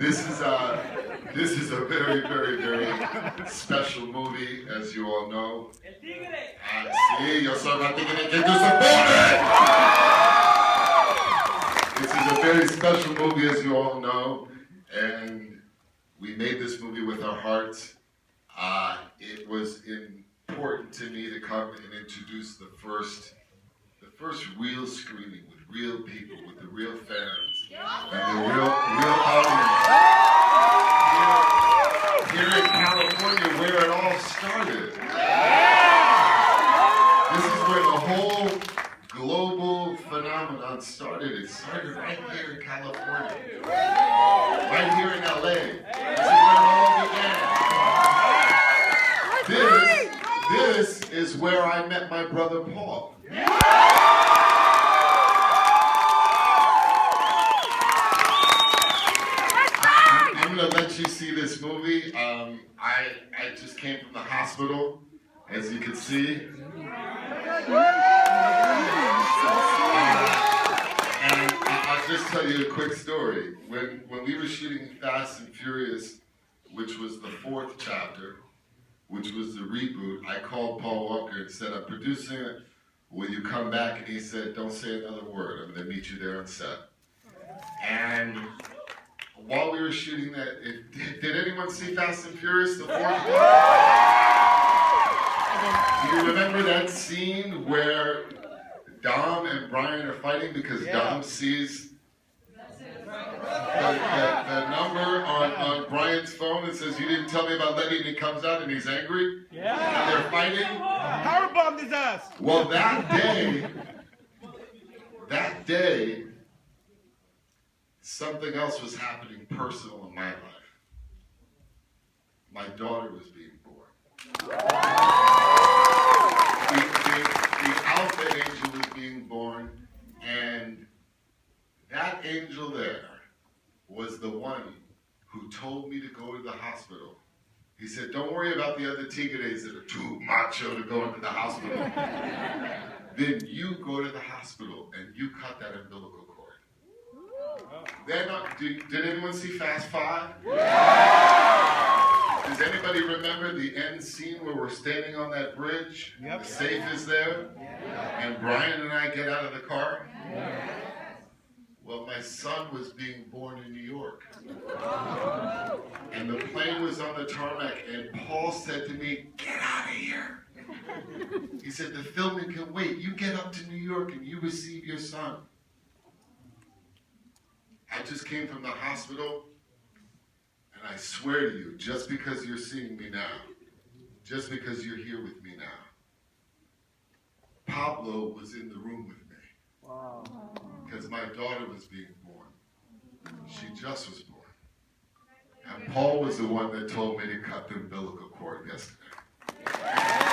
This is a very, very, very special movie, as you all know. Sí, yo soy la tigre que tú supone. This is a very special movie, as you all know, and we made this movie with our hearts. It was important to me to come and introduce the first real screening with real people, with the real fans, and the real audience here in California, where it all started. This is where the whole global phenomenon started. It started right here in California, right here in LA. This is where it all began. This is where I met my brother Paul. I'm going to let you see this movie. I just came from the hospital, as you can see. And I'll just tell you a quick story. When we were shooting Fast and Furious, which was the 4th chapter, which was the reboot, I called Paul Walker and said, I'm producing it. Will you come back? And he said, don't say another word. I'm going to meet you there on set. And while we were shooting that, did anyone see Fast and Furious, the 4th one? Do you remember that scene where Dom and Brian are fighting because Dom sees the number on Brian's phone that says, you didn't tell me about Letty, and he comes out and he's angry? Yeah. And they're fighting? Powerbombed his ass! Well, that day, something else was happening personal in my life. My daughter was being born. The Alpha angel was being born, and that angel there was the one who told me to go to the hospital. He said, don't worry about the other tigres that are too macho to go into the hospital. Then you go to the hospital and you cut that umbilical cord. Did anyone see Fast 5? Does anybody remember the end scene where we're standing on that bridge? Yep. The safe is there? And Brian and I get out of the car? Well, my son was being born in New York. And the plane was on the tarmac, and Paul said to me, get out of here. He said, the filming can wait. You get up to New York and you receive your son. I just came from the hospital, and I swear to you, just because you're seeing me now, just because you're here with me now, Pablo was in the room with me. Wow. Because my daughter was being born. She just was born. And Paul was the one that told me to cut the umbilical cord yesterday.